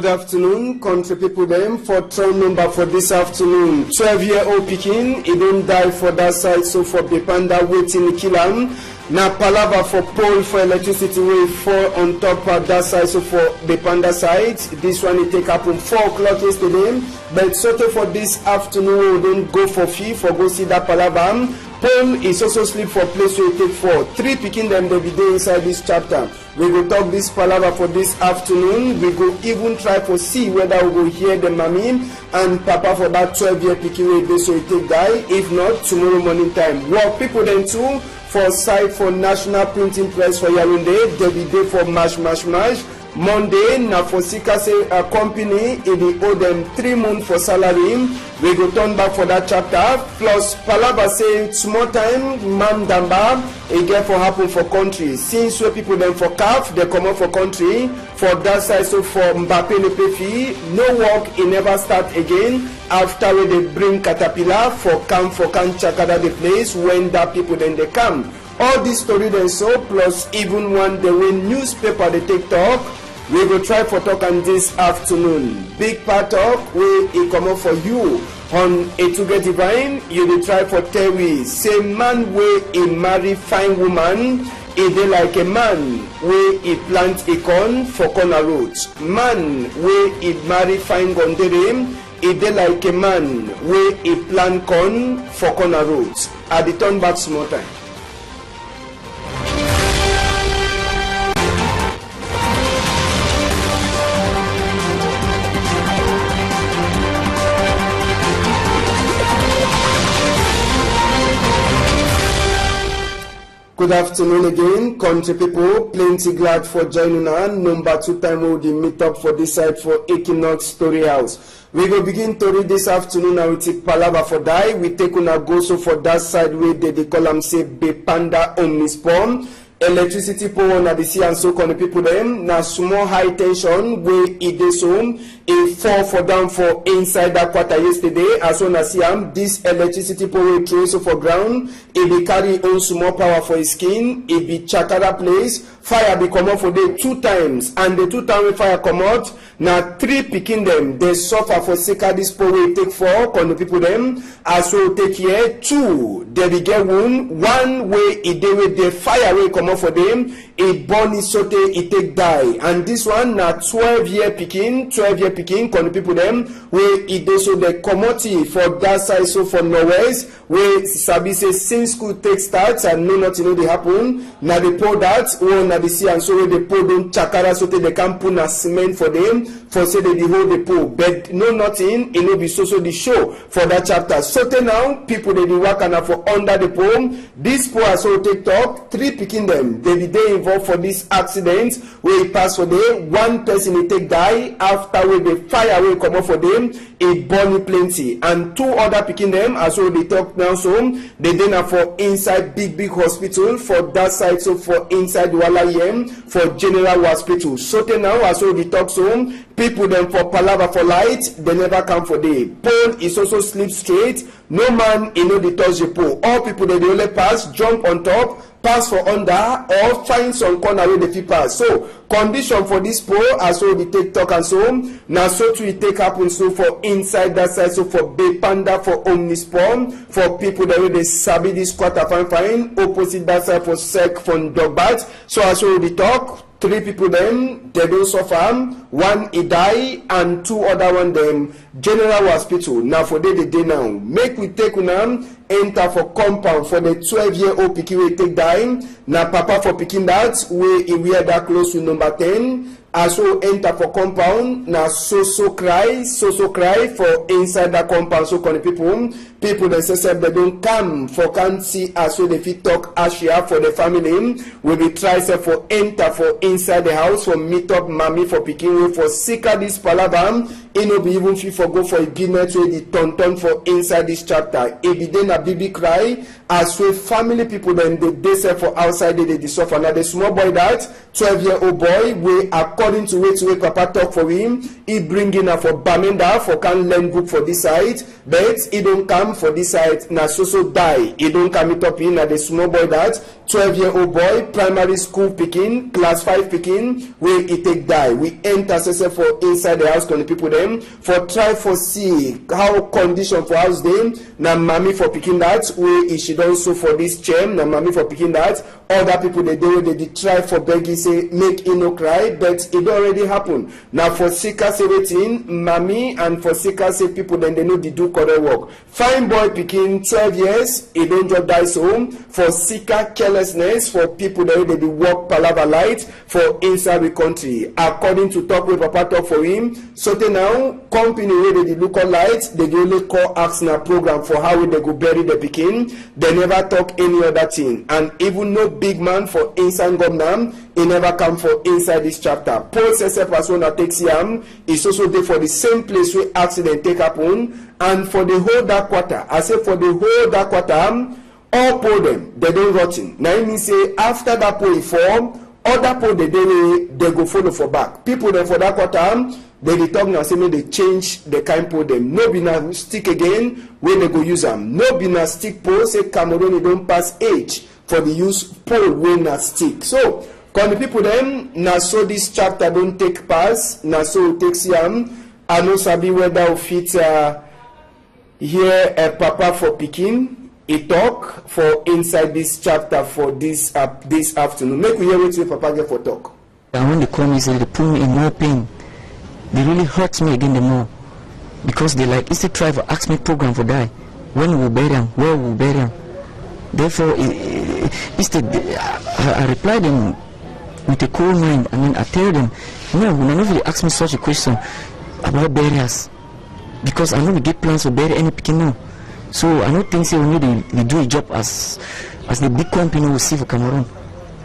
Good afternoon, country people them. For trial number for this afternoon, 12-year-old Pekin, he don't die for that side, so for Bepanda waiting kill him. Now palava for pole for electricity way 4 on top of that side, so for Bepanda side. This one it take up on 4 o'clock yesterday, but sort of for this afternoon we don't go for fee for go see that palava. Paul is also sleep for place where take 4. 3 picking them they be there inside this chapter. We go talk this palaver for this afternoon. We go even try for see whether we go hear the mommy and papa for that 12-year picking way they so it take die. If not, tomorrow morning time. Well, people then too for site for National Printing Press for Yaoundé. They be there for mash. Monday, na for Sika say a company, if we owe them 3 months for salary, we go turn back for that chapter. Plus, Palaba say small time, man damba, it get for happen for country. Since we people them for CAF, they come up for country, for that side, so for Mbappe le pay fee, no work, it never start again. After we they bring Caterpillar for can Chakada the place, when that people then they come. All this story then so, plus even one the way newspaper they take talk, we go try for talk on this afternoon. Big part of we it come up for you on a to get divine. You will try for tell we say man way a marry fine woman. It dey like a man where he plant a corn for corner roads. Man where he marry fine gondere. It dey like a man where he plant corn for corner roads. At the turn back small time. Good afternoon again, country people. Plenty glad for joining us. Number 2 time we'll meet up for this side for Equinox Story House. We will begin to read this afternoon and we take palava for die. We take on a go so for that side where they call them say Bepanda Omnispon. Electricity power na the sea and so can the people them na small high tension where it is home a fall for down for inside that quarter yesterday as soon as this electricity power trace for ground it be carry on small power for his skin it be chakara place fire be come out for day 2 times and the 2 times fire come out na 3 picking them they suffer for sake this power take 4 can the people them as well take here 2 they be get wound 1 way it dey with the fire way come for them, a born sote it take die, and this one na 12-year picking, can the people them where it dey so the commodity for that side so for Norwest where Sabi say since school take starts and no nothing know they happen. Now they pour that or na the sea and so where they pour don't chakara so they can put a cement for them for say they hold the pour, but no nothing it no be so the show for that chapter. So now people they work and for under the poem. This poor so take talk 3 picking them. They be they involved for this accident where it pass for them. 1 person it take die after where the fire will come up for them. A burning plenty and 2 other picking them as well they talk now so they then are for inside big hospital for that side so for inside Wala Yem for general hospital. So now as well they talk so people them for palava for light they never come for day. Pole is also sleep straight. No man in no the touch the pole. All people they only pass jump on top. Pass for under or find some corner where the people pass. So condition for this pole as well we take talk and so now so to it take happen so for inside that side so for Bepanda for Omnispon for people that will they sabi this quarter fine opposite that side for sec from Dogbat. So as well we talk 3 people them they don't suffer 1 he die and 2 other one them general hospital. Now for day now make we take enter for compound for the 12-year-old pikin we take dying. Now papa for picking that way he wear that close to number 10 as well enter for compound. Now so cry for inside that compound so can the people themselves they don't come for can't see as well if fit talk ashia for the family will be try say for enter for inside the house for meet up mommy for picking way for seeker this palabam it no be even fit for go for a business way the turn for inside this chapter. It be then a baby cry as well family people then they say for outside they suffer. Now the small boy that 12-year-old boy we according to way papa talk for him he bring in for Bamenda for can learn book for this side but he don't come for this side na so die he don't come it up in na the small boy that 12-year-old boy, primary school pikin, class 5 pikin, where he take die. We enter for inside the house, con people them for try for see how condition for house them. Na mommy for pikin that where she don so for this chair. Na mommy for pikin that. Other people they do they try for begging say make he no cry, but it already happen. Now for Sika say waiting, mommy and for Sika say people then they know they do correct work. Fine boy pikin 12 years, he don't just die home. For Sika carelessness for people that they work palava light for inside the country. According to talk with Papa talk for him, so now company where they look on light, they only call ask na program for how they go bury the pikin. They never talk any other thing, and even no big man for inside government, he never come for inside this chapter. Paul says person that takes him is also there for the same place where accident take happen, and for the whole dark quarter. I say for the whole dark quarter, all pole them they don't rotten. Now I mean say after that pole form, other pole they go follow for back. People then for that quarter, they talk now say they change the kind pole them. No be na stick again when they go use them. No be na stick pole say Cameroon they don't pass age for the use pole when na stick. So when the people then na so this chapter don't take pass, na so it takes yam. I know sabi whether fit here a papa for pikin. He talk for inside this chapter for this afternoon. Make we hear what Papa get for talk. And when they come, he said they put me in more pain. They really hurt me again the more. Because they like, instead try to ask me program for die. When we will bury them, where we will bury them. Therefore, instead, I reply them with a cold mind. I mean, I tell them, no, when nobody ask me such a question about burials. Because I know we get plans to bury any picking now. So I don't think we need to do a job as the big company will see for Cameroon.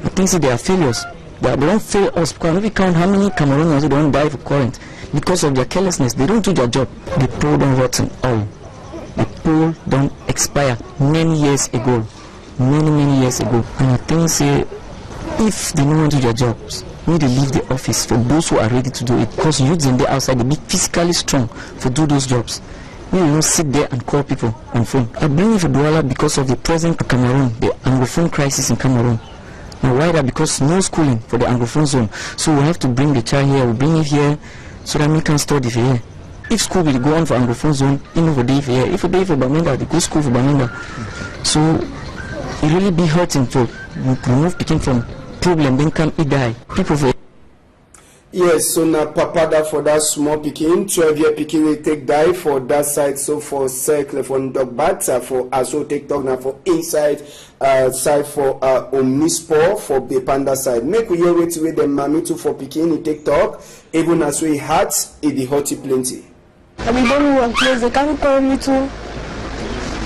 I think they are failures. They don't fail us because we count how many Cameroonians don't die for current because of their carelessness. They don't do their job. The pole don't rotten all. The pole don't expire many years ago. Many years ago. And I think if they don't want to do their jobs, we need to leave the office for those who are ready to do it. Because youths in there outside, they be physically strong for do those jobs. You don't sit there and call people on phone. I blame you for Douala because of the present Cameroon, the Anglophone crisis in Cameroon. Now why that? Because no schooling for the Anglophone zone. So we have to bring the child here, we bring it here so that we can study for here. If school will go on for Anglophone zone, you know for day for here. If a day for Bamenda, they go school for Bamenda. So it really be hurting to remove people from problem, then come it die. People for yes, so now Papa that for that small pikin, 12-year pikin will take die for that side. So for circle for dog bats for also take talk now for inside side for Omnisport for Bepanda side. Make we hear wait with the mommy too for pikin he take talk. Even as we had it be hotty plenty. I mean don't work close, they can't call me too.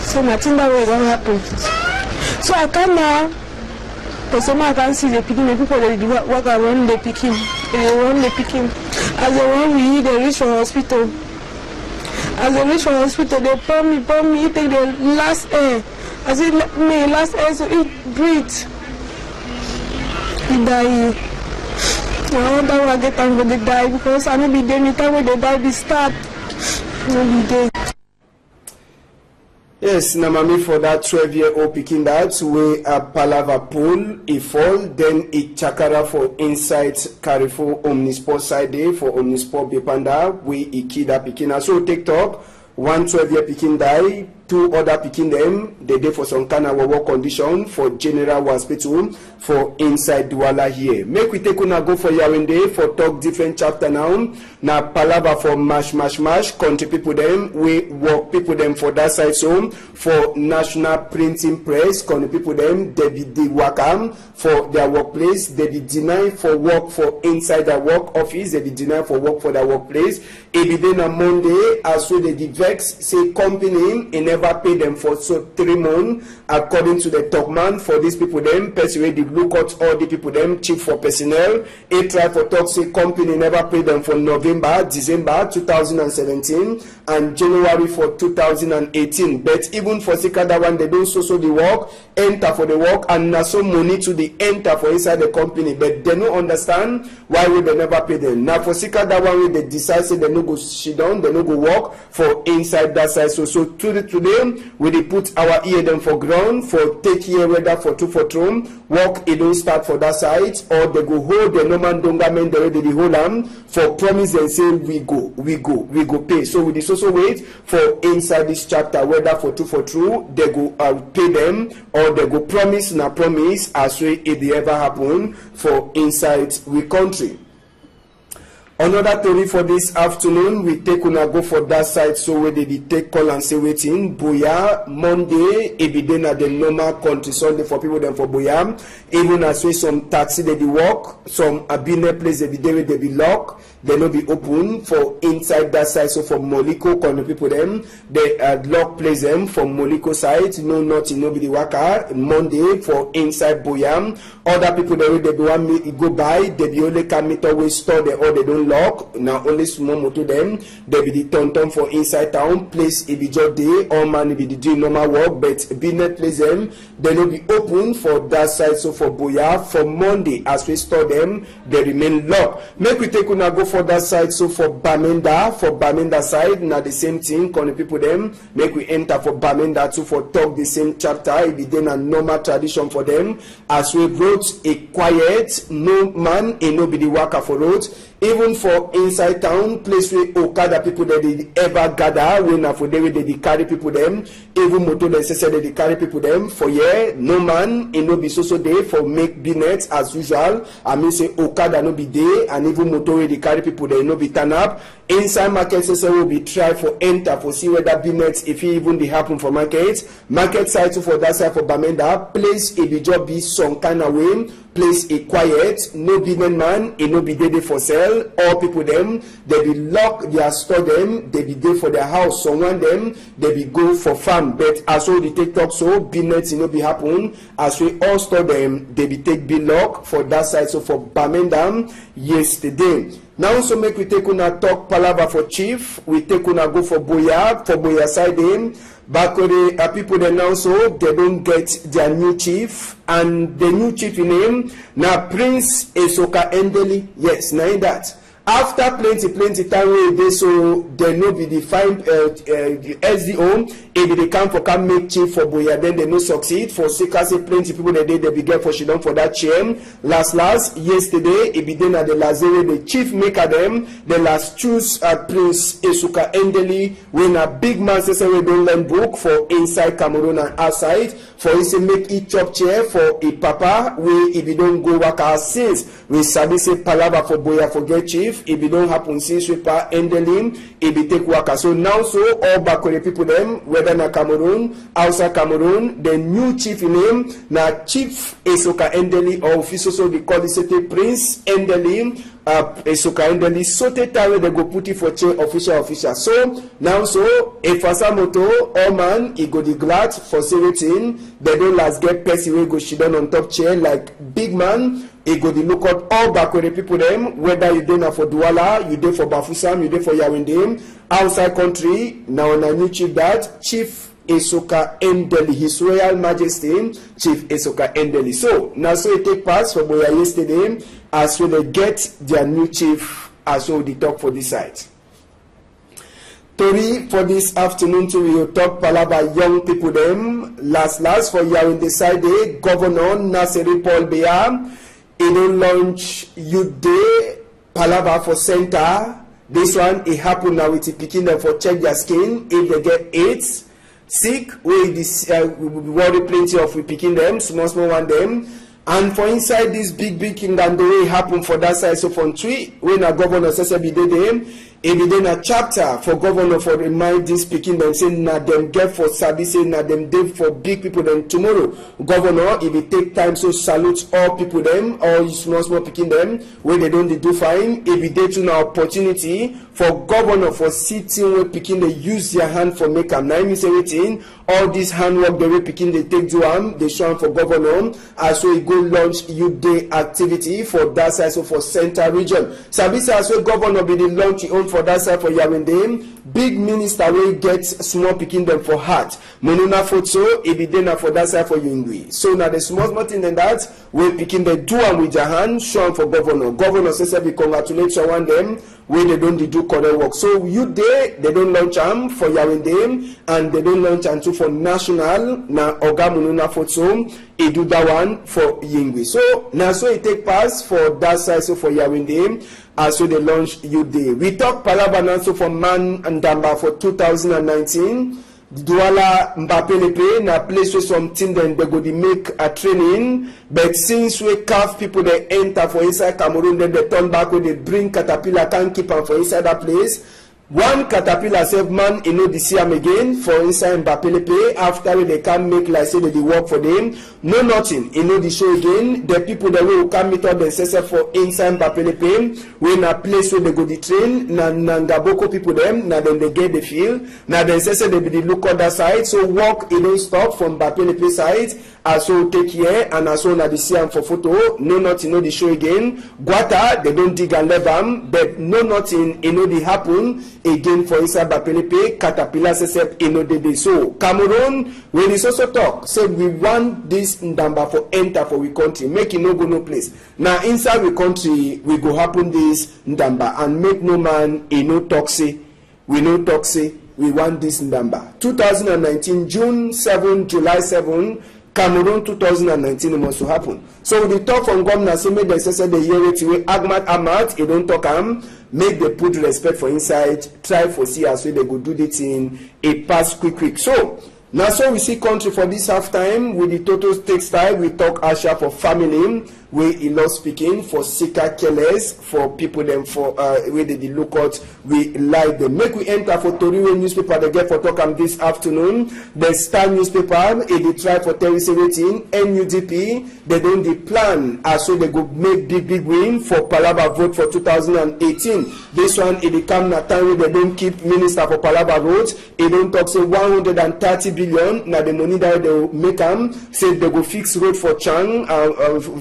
So nothing that way don't happen. So I come now. Because I can see the picking, the people that work around the picking, they run the picking. As they run, they reach for hospital. As they reach for hospital, they pump me, take the last air. As it me last air, so it breathe. He die. I want to get time when they die because I know be there anytime when they die, they start. No be there. Yes, Namami for that 12-year-old picking that way a palava pool, he fall, then it chakara for inside Carrefour Omnisport side day for Omnisport Bepanda, we ikida picking. So TikTok, 1 12-year picking die, 2 other picking them, they day for some kind of work condition for General Hospital for inside Douala here. Make we take una go for Yaoundé for talk different chapter now. Na palava for mash, country people them, we work people them for that side so for National Printing Press, country people them, they be the wakam for their workplace, they be denied for work for inside their work office, they be denied for work for their workplace. It be then on Monday, as well the vex say company in never pay them for so 3 months according to the top man for these people them persuade the look out all the people them chief for personnel a try for talk say company never pay them for November, December 2017 and January for 2018 but even for Sikada one they don't so the work enter for the work and na so money to the enter for inside the company but they don't understand why we they never pay them. Now for Sikada one they decide say they no go sit down, they no go work for inside that side so today today, we dey put our ear them for ground for take here whether for two for throne, work it don't start for that side, or they go hold the normal donga men the way they hold them for promise and say we go pay. So we just also wait for inside this chapter whether for two for true they go pay them or they go promise na promise as way it ever happen for inside we country. Another story for this afternoon, we take una go for that side so where they take call and say waiting. Boya, Monday, it be then at the normal country, Sunday for people then for Boya. Even as we some taxi they be walk, some abine place they be there they be lock, they no be open for inside that side. So for Moliko, country people them, they lock place them from Moliko side, no nothing, nobody waka. Monday for inside Boya. Other people they be want me go by, they be only can meet always store there or they don't lock. Now only small motor them they be the turn for inside town place it be just day all man be the doing normal work but business place them they no be open for that side. So for Boya for Monday as we store them they remain locked. Make we take una go for that side. So for Bamenda side now the same thing calling people them make we enter for Bamenda too for talk the same chapter. It be then a normal tradition for them as we wrote a quiet no man and nobody worker for road. Even for inside town, place where Okada people that they ever gather, when for them they carry people them, even motor necessary they carry people them. For yeah, no man, and no be so there for make business as usual. I mean say Okada no be there, and even motor they carry people there no be turn up. Inside market session will be try for enter for see whether business if it even they happen for market side so for that side for Bamenda place it be just be some kind of way. Place a quiet, no business man, it no be there for sale. All people them, they be lock their store them, they be there for their house. Someone them, they be go for farm. But as all the take talk so business it no be happen. As we all store them, they be take be lock for that side. So for Bamenda yesterday. Now so make we take una talk palava for chief. We take una go for Boya side them. Back the people they now so they don't get their new chief and the new chief name now Prince Esoka Endeli. Yes, now that. After plenty time wey dey so they no be the fine SDO if they come for come make chief for Boya then they no succeed for Sika say plenty people they be get for she done for that chair last yesterday it be then at the last day the chief maker them the last choose Prince Esuka Endeli when a big man say we don't learn book for inside Cameroon and outside for he say make each chop chair for a papa we if you don't go work out since we sabi say palava for Boya for get chief. If it don't happen since we pa Endelim, it be take worker. So now so all back with the people them, whether na Cameroon, outside Cameroon, the new chief name na Chief Esoka Endeli or official so they call it Prince Endeli. Esoka Endeli sote tawe they go put it for chair official. So now so if Asamoto all man he go the glad for 17 they don't last get person we go she down on top chair like big man. He go the look out all back with the people them, whether you there for Douala, you there for Bafoussam, you there for Yaoundé, outside country, now on a new chief that, Chief Esoka Endeli, His Royal Majesty, Chief Esoka Endeli. So, now so it take part for Boya yesterday, as well they get their new chief, as well they talk for this side. Tori for this afternoon to we will talk palava young people them, last for Yaoundé side, Governor Nasiri Paul Biya, it don't launch youth day palava for center. This one it happen now with the picking them for check their skin if they get AIDS sick we this worry plenty of we picking them small one them and for inside this big kingdom the way it happen for that side so from three when a governor says be them if it then a chapter for governor for remind this speaking them say na them get for sabi say na them dey for big people then tomorrow governor if it take time so salute all people them all small picking them when they don't do fine if it dey to an opportunity for governor for sitting where picking they use their hand for make am na me say wetin all this handwork the way picking they take do am they show am for governor as so he go launch youth day activity for that side so for central region sabi say as well governor be the launch his own for that side for Yawende. Big minister wey get small pikin dem for heart. Monuna Fotso, e be dey for that side for Yingwi. So now the small thing than that, we pikin dey do am with their hand, show am for governor. Governor say we congratulate someone them when they don't do correct work. So you they don't launch am for Yawende and they don't launch am too for national. Na Oga Monuna Fotso, e do that one for Yingwi. So now so it take pass for that side so for Yawende. So they launch youth day. We talk Palaba so for Man and Damba for 2019. Douala Mbapelepe na place where some team then they go to make a training. But since we CAF people they enter for inside Cameroon, then they turn back when they bring Caterpillar can't keep them for inside that place. One Caterpillar save man you know the CM again for inside Mbapelepe after they can make like say they work for them. No nothing, you know the show again. The people that will come meet up themselves for inside Mbapelepe. We in a place where they go the train, na Ngaboko people them, now then they get the field. Now then say they be the look on that side. So walk it don't stop from Mbapelepe side. So take here and so na the CM for photo. No nothing, you know the show again. Guata, they don't dig and leave them, but no nothing, you know the happen. Again for inside Mbapelepe, Caterpillar says you know the day. So Cameroon, when it's also talk, said we want this Ndamba for enter for we country, make it no go no place. Now inside we country, we go happen this Ndamba and make no man a no toxic. We no toxic. We want this Ndamba. 2019 June 7, July 7. Cameroon 2019 it must happen. So the talk from governor say make the say the year it way Ahmad he don't talk make the put respect for inside try for see as well they go do the thing a pass quick. So now so we see country for this half time with the total textile we talk Asha for family we in law speaking for Sika Keles for people them for where they look out we like them. Make we enter for Toriwe newspaper they get for talk this afternoon. The Star newspaper they try for Terry 17 NUDP they don't the plan as so they go make big win for Palaba vote for 2018. This one it come na time they don't keep minister for Palaba vote. They don't talk say 130 billion now the money that they will make them say they go fix road for Chang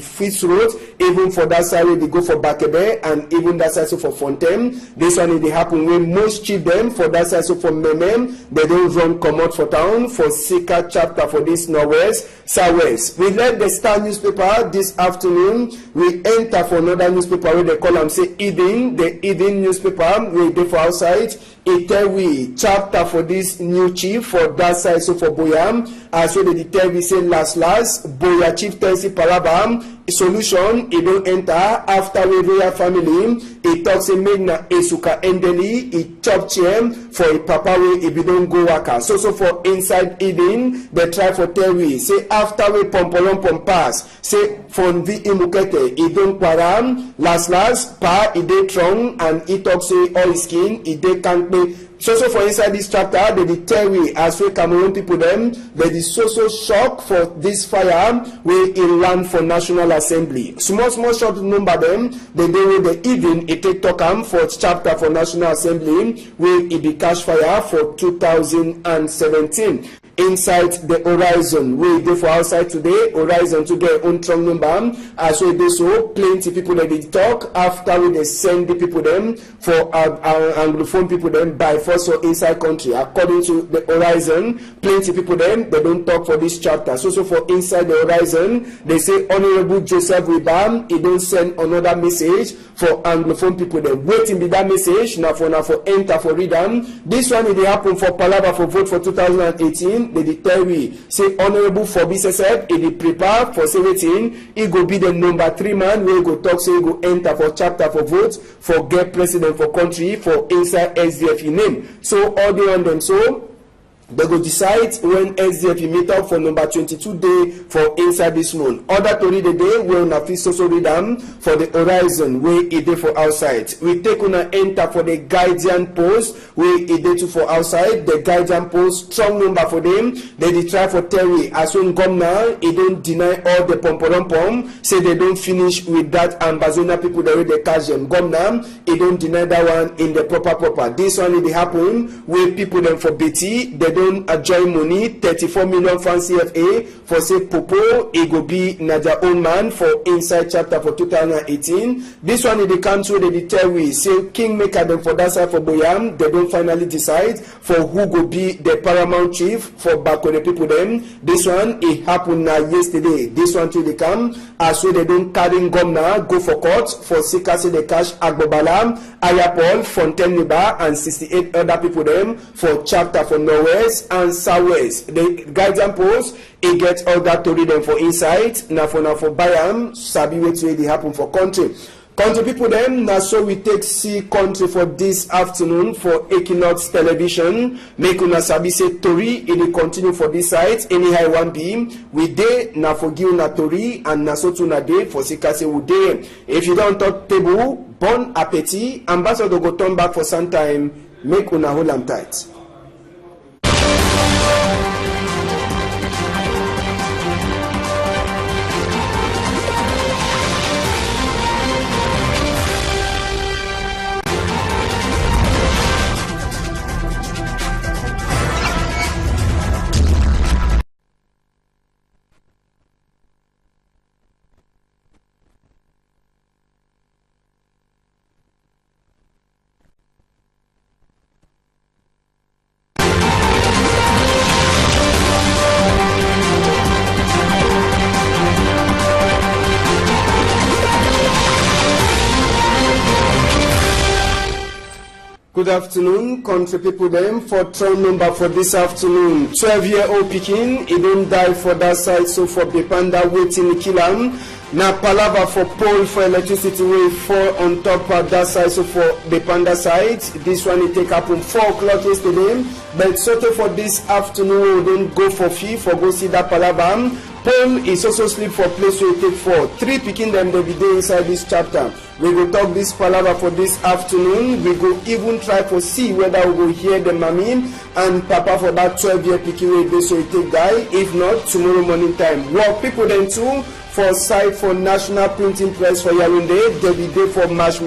fix road even for that side they go for Bakebe and even that side so for Fontaine. This one they happen when most chief them for that side so for Memem they don't run come out for town for Sika chapter for this Northwest Southwest. We let the Star newspaper this afternoon. We enter for another newspaper where they call them say Eden, the Eden newspaper we dey for outside. We chapter for this new chief for that side so for Boyam as well they tell we say last Boya chief Tensi Palabam solution it don't enter after we royal family it talks say make na Esuka Endeli it chop chair for a papa way if you don't go waka so for inside Eden they try for tell we say after we pompolom pass say from the imukete it don't param last pa it dey strong and it talks say all skin it dey can't be so for inside this chapter they tell we as we Cameroon people them they is so shock for this fire we in land for National Assembly. Small short number them they do the even it take talk for chapter for National Assembly where it be cash fire for 2017. Inside the horizon we dey for outside today horizon to get own strong number as we dey so plenty people that they talk after we they send the people them for anglophone people them by force or inside country according to the horizon plenty people them they don't talk for this chapter so for inside the horizon they say Honorable Joseph Wibam he don't send another message for anglophone people them waiting be that message now for enter for read them. This one it happen for Palaba for vote for 2018. They tell we say Honorable Forbise said he dey prepare for 17 he go be the number 3 man wey go talk say he go enter for chapter for vote for get president for country for inside SDF name. So all they on them so they go decide when SDF meet up for number 22 day for inside this month. Other to read the day we una fit so read them for the horizon where it dey for outside. We take una enter for the Guardian post where it dey for outside. The Guardian post strong number for them. They try for Terry as when come now it don't deny all the pom say they don't finish with that Ambazona people that they catch them. Come now it don't deny that one in the proper. This one it happen where people them for Betty they don join money 34 million francs CFA for say Popo e go be na their own man for inside chapter for 2018. This one in the country they tell we say Kingmaker them for that side for Boyam, they don't finally decide for who go be the paramount chief for Bakone people them. This one it happened yesterday. This one till they come as well they don't carry governor go for court for Sikasi the cash Agbobala, Ayapol, Fontaine Niba and 68 other people them for chapter for Northwest and Southwest. The guidance post it gets all that to read them for inside. Now for Bayam, Sabi wait till it happen for country. Country people them, now so we take see country for this afternoon for Equinox Television. Make una sabi say Tori, it continue for this side. Anyhow one beam, we day now for give una Tori and na so tuna day for Sikase we day. If you don't talk table, bon appetit. Ambassador go turn back for some time. Make una hold am tight. Good afternoon, country people them for turn number for this afternoon. 12-year-old Pekin, he don't die for that side, so for Bepanda waiting kill him. Now palava for pole for electricity will fall on top of that side, so for Bepanda side. This one it take up on 4 o'clock yesterday. But sort of for this afternoon, we don't go for fee for go see that palava. Paul is also sleep for place where take 4. 3 picking them they be there inside this chapter. We will talk this palava for this afternoon. We go even try to see whether we will hear the mommy and papa for that 12-year picking way they so it take die. If not, tomorrow morning time. Work people then too for site for National Printing Press for Yaoundé. They be there for mash.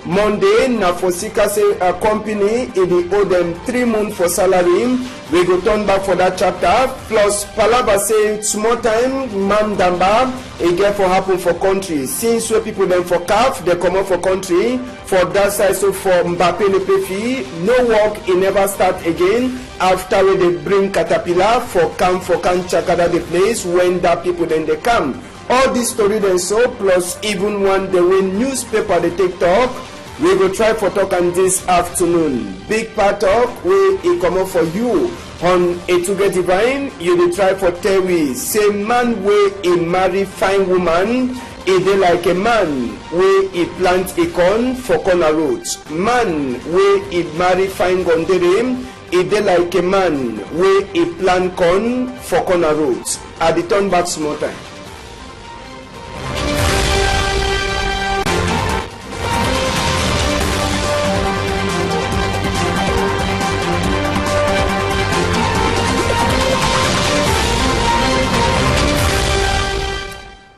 Monday, now for Sikase company, it will owe them 3 months for salary. We go turn back for that chapter. Plus, Palaba say small time, man damba, it get for happen for country. Since where people then for CAF, they come out for country. For that side, so for Mbappe Lepefi, no work, it never start again. After they bring Caterpillar for camp for Chakada the place, when that people then they come. All this story then so, plus even one the way newspaper they take talk. We go try for talk on this afternoon. Big part of where it come up for you on A To Get Divine. You will try for tell we say man where he marry fine woman. It dey like a man where he plant a corn for corner roads. Man where he marry fine gondere. It dey like a man where he plant corn for corner roads. At the turn back small time.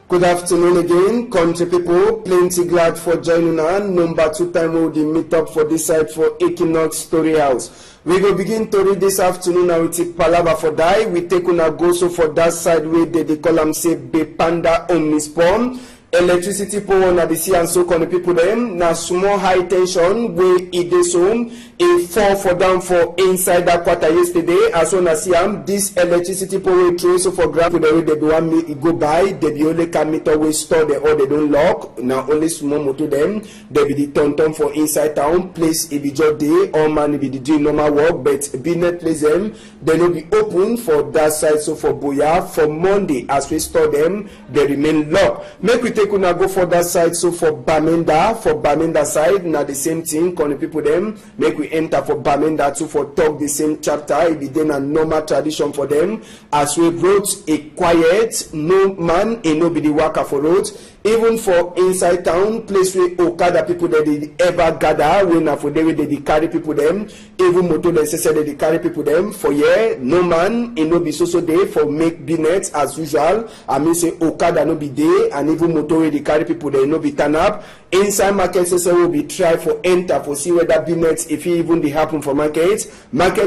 Good afternoon again, country people. Plenty glad for joining us. Number 2 time we'll meet up for this side for Equinox Story House. We will begin to read this afternoon and we take palava for die. We take una go so for that side where they call them say Bepanda Omnispon. Electricity power na the sea and so on the people them. Na small high tension where it is home. It fall for down for inside that quarter yesterday. As soon as this electricity power through so for ground the way they do want me go by. They be only can meter way store the or they don't lock. Now only small motor them. They be the turn for inside town. Place it be just day or man it be the doing normal work. But be net place them. They will be open for that side. So for Boya for Monday as we store them, they remain locked. Make we take una go for that side. So for Bamenda side, now the same thing. Can the people them make we enter for Bamenda too for talk the same chapter. It be then a normal tradition for them. As we wrote a quiet, no man, a nobody worker for roads. even for inside town, place where Okada people that they ever gather, when for they carry people them, even motor necessary they carry people them for no man, it no be so day for make business as usual. I mean say Okada no be day, and even motor they carry people they no be turn up. Inside market say will be try for enter for see whether business if it even they happen for market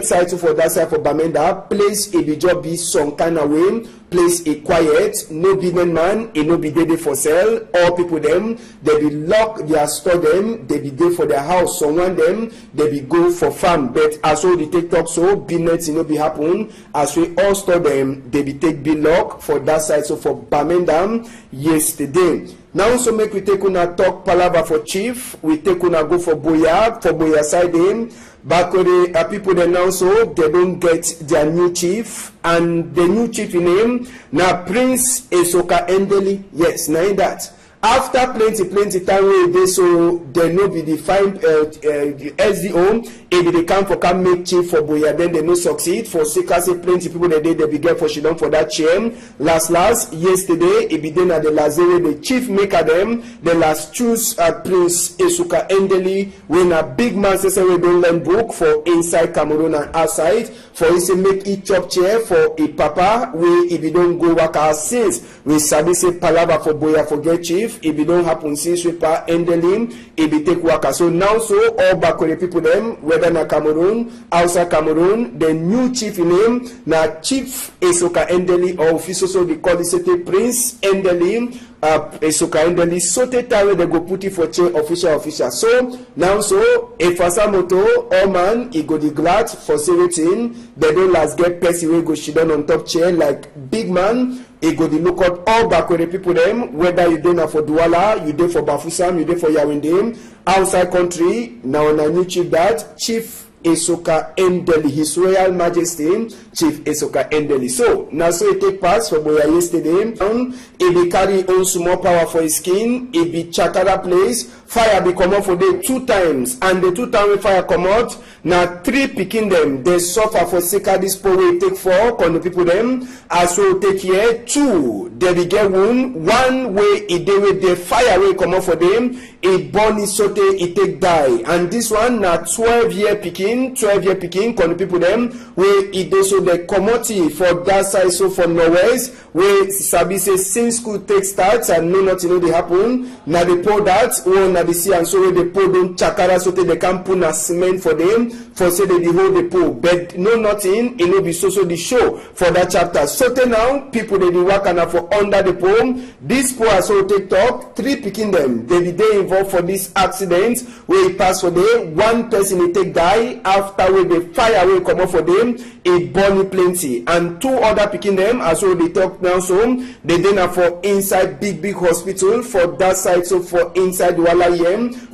side for that side for Bamenda, place it be job be some kind of way. Place a quiet, no business man, it no be there for sale. All people them, they be lock their store them, they be there for their house. Someone them, they be go for farm. But as all the take talk so business it no be happen. As we all store them, they be take be lock for that side. So for Bamenda yesterday. Now so make we take una talk palava for chief. We take una go for Boya side him. Back the people they now so they don't get their new chief, and the new chief in name now Prince Esoka Endeli. Yes, now that after plenty time where they so they no be defined SDO. If they come for come make chief for Boya, then they no succeed. For Sika say plenty people that they be get for Shidon for that chair. Last yesterday, it be then at the last day the chief maker them. The last choose Prince Esuka Endeli when a big man says we don't learn book for inside Cameroon and outside. For he say make each chop chair for a papa where if you don't go work our since we sabi say palava for Boya for get chief. If it don't happen since we pa Endeli, if it take worker. So now so all back with the people them whether na Cameroon, outside Cameroon, the new chief in name na Chief Esoka Endeli, or official so they call it Prince Endeli, Esoka Endeli. So they go put it for chair official. So now so if Fasamoto all man he go the glad for 17, they don't last get person we go sit down on top chair like big man. He go the look out all back with the people them, whether you dey for Douala, you dey for Bafoussam, you dey for Yaoundé, outside country. Now on a new chief that Chief Esoka Endeli, His Royal Majesty Chief Esoka Endeli. So now so he take part for Boya yesterday. He be carry on small power for his skin. He be Chakara place. Fire be come out for day 2 times, and the 2 times fire come out. Now 3 picking them. They suffer for Sika this power we take 4 on the people them. As well take here 2. They be get wound. 1 way he dey with the fire will come out for them. A born sote he take die. And this one now 12-year picking on the people them where he dey so the commodity for that side so for Norwest where Sabi say since school take starts and no nothing they happen. Now they pour that one na the sea and so they pour them Chakara so they can put a cement for them for say they hold the pour. But no nothing it no be so the show for that chapter. So now people they be working for under the poem. This poor so take talk 3 picking them. They be there involved for this accident where he pass for them. 1 person he take die after where the fire will come up for them. A burning plenty and 2 other picking them as well they talk now so they then are for inside big hospital for that side so for inside Douala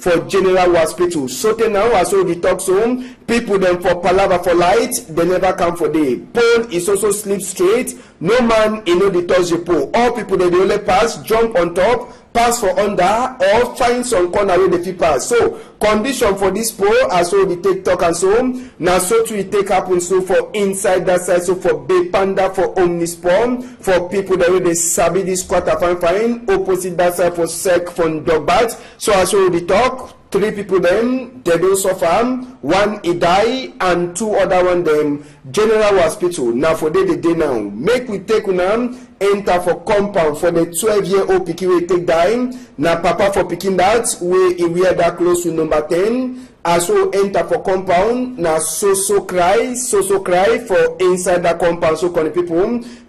for general hospital. So now as well they talk so people them for palava for light they never come for day. Pole is also sleep straight. No man you know the touch the pole. All people they only pass jump on top. Pass for under or find some corner where the fit pass. So condition for this pole as well we take talk and so now so to it take happen so for inside that side so for Bay Panda for Omnisport for people that they sabi this quarter fine opposite that side for Sec from Dogbat. So as well we talk 3 people them they don't suffer. 1 he die and 2 other one them general hospital. Now for day now make we take now enter for compound for the 12-year-old pikin we take dying. Now papa for picking that we wear that close to number 10. As well enter for compound. Now so cry for inside that compound. So can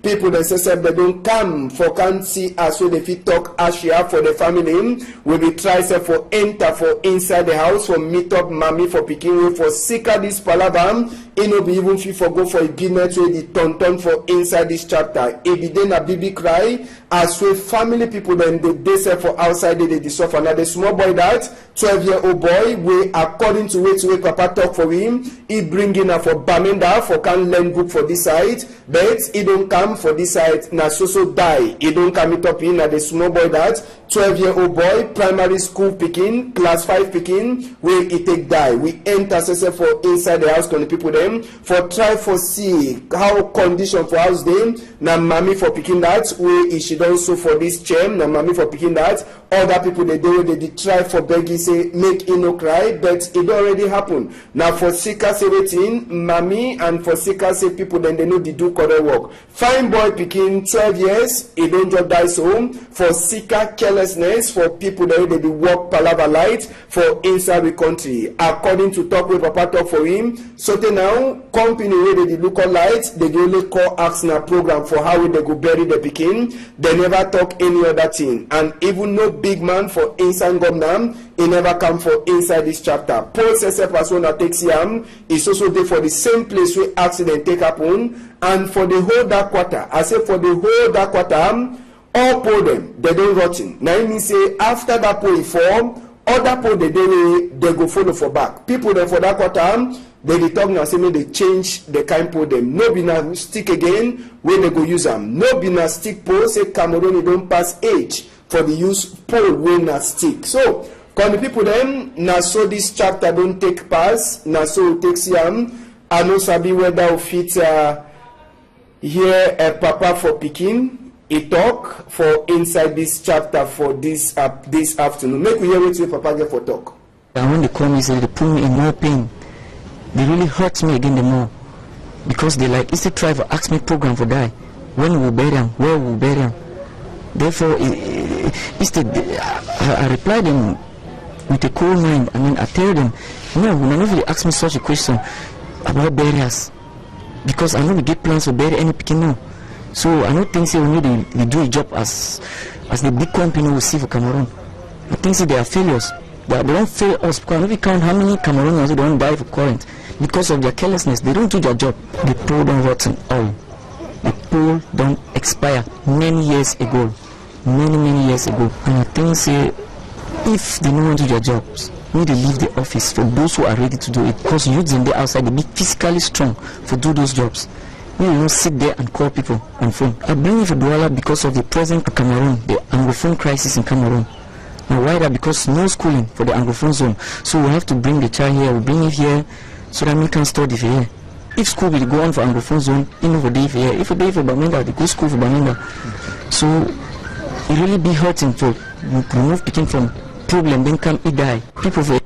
people themselves they don't come for can't see as well they fit talk ashia for the family. We be try for enter for inside the house for meet up mommy for picking for Sika this palabam. It no be even fit for go for a business where the turn for inside this chapter. It be then a baby cry as well family people then they say for outside they suffer. Now the small boy that 12-year-old boy we according to way papa talk for him he bring in for Bamenda for can learn book for this side but he don't come for this side now so die. He don't come it up in at the small boy that 12-year-old boy primary school picking class 5 picking where he take die. We enter for inside the house on the people there them for try for see how condition for house them. Na mommy for picking that way she don so for this chair. Na mommy for picking that. Other people they do they try for begging say make no cry, but it already happened. Now for Sika say waiting, mommy and for Sika say people then they know they do correct work. Fine boy picking 12 years, he don't just die home. For Sika carelessness for people that they work palava light for inside the country. According to talk with Papa talk for him, so now company where they look on light, they only call asking a program for how they go bury the picking. They never talk any other thing. And even no big man for inside government, he never come for inside this chapter. Paul says a person that takes him is also there for the same place where accident take happen. And for the whole dark quarter, I say for the whole dark quarter, all pole them, they don't rotten. Now it means say after that pole form, other pole they go follow for back. People then for that quarter, they return now say they change the kind pole them. No be na stick again where they go use them. No be na stick pole say Cameroon don't pass age for the use pole when na stick. So when the people then na so this chapter don't take pass, na so it takes yam. I know sabi whether we fit here a papa for picking. A talk for inside this chapter for this afternoon. Make we hear what your papa get for talk. And when they call me, say they put me in more pain. They really hurt me again the more because they like it's a try for ask me program for die. When we bury them, where we bury them. Therefore, I reply them with a cool mind. I mean, I tell them, no, whenever they ask me such a question about burials, because I know we get plans to bury any picking now. So I don't think say we need to do a job as the big company will see for Cameroon. I think say they are failures. They don't fail us because I know we count how many Cameroonians they don't die for current because of their carelessness. They don't do their job. The pole don't rotten oil. The pole don't expire many years ago. Many years ago. And I think say if they don't want to do their jobs, we need to leave the office for those who are ready to do it. Because youths in there outside, they be physically strong for do those jobs. We don't sit there and call people on phone. I bring it for Douala because of the present Cameroon, the Anglophone crisis in Cameroon. Now why that? Because no schooling for the Anglophone zone. So we have to bring the child here, we bring it here so that we can study for here. If school will go on for Anglophone zone, you know for day for here. If a day for Bamenda, they go school for Bamenda. So it really be hurting for remove picking from problem, then come it die. People for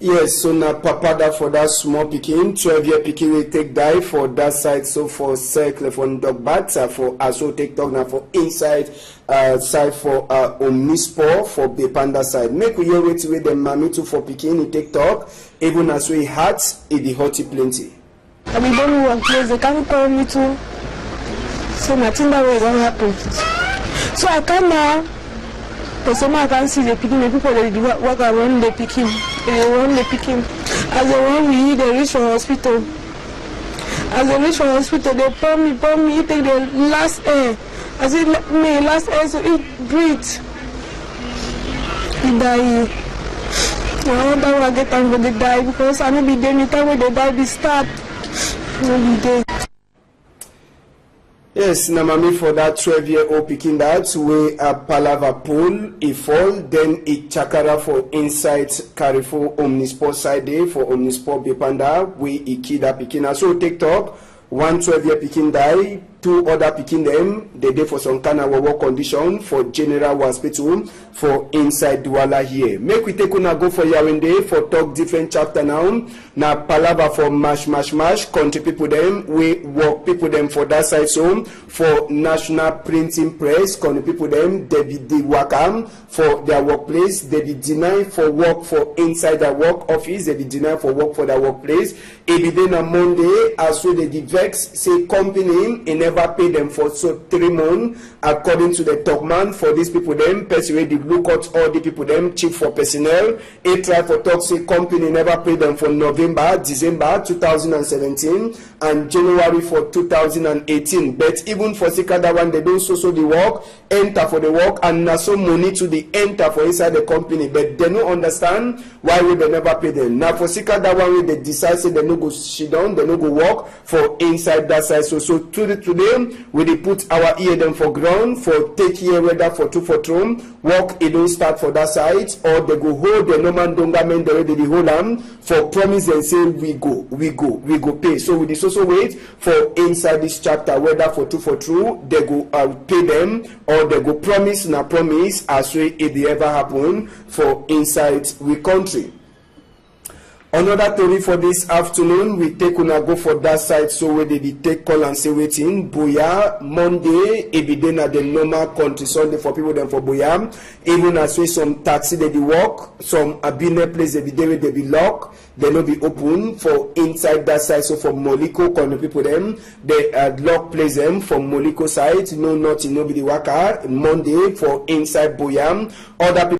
yes, so now papa that for that small picking, 12-year picking will take die for that side. So for circle for dog bats for also take dog now for inside side for Omnisport for Bepanda side. Make we hear it with the mommy too for picking he take talk. Even as we had it the hotty plenty. I mean don't know what place they can't call me to. So nothing that way gonna happen. So I come now. Because I can see the picking, the people that work around the picking, they run the picking. As they run me, they reach for hospital. As they reach for hospital, they pour me, take the last air. As it me last air, so it breathe. He die. I want to get time when they die because I know be there anytime when they die, they start. No be there. Yes, Namami for that 12-year-old picking that way a palava pool, he fall, then it chakara for inside Carrefour Omnisport side day for Omnisport Bepanda, we ikida picking. So take talk, 1 12-year picking die, 2 other picking them, they day for some kind of work condition for General Hospital for inside Douala here. Make we take una go for Yawende for talk different chapter now. Now palava for mash country people them, we work people them for that side so for National Printing Press, country people them, they be the wakam for their workplace, they be denied for work for inside their work office, they be denied for work for their workplace. It be then on Monday as well they vex say company in never pay them for so 3 months according to the top man for these people them persuade the look out all the people them chief for personnel a try for talk say company never pay them for November December 2017 and January for 2018 but even for Sika that one they don't so the work enter for the work and na so money to the enter for inside the company but they don't understand why would they never pay them now for Sika that one they decide say they no go sit down they no go work for inside that side so to today we dey put our ear them for ground for take here whether for 2 for throne work it don't start for that side or they go hold the normal donga men the way they hold am for promise and say we go pay. So we dey also wait for inside this chapter whether for 2 for true they go pay them or they go promise na promise as way it dey ever happen for inside we country. Another story for this afternoon, we take una go for that side so where they take call and say waiting. Boya, Monday, it be then at the normal country, Sunday for people then for Boya. Even as way some taxi they be walk, some abine place they be there they be lock, they no be open for inside that side. So for Moliko, country people them, they lock place them from Moliko side, no nothing, nobody waka. Monday for inside Boya. Other people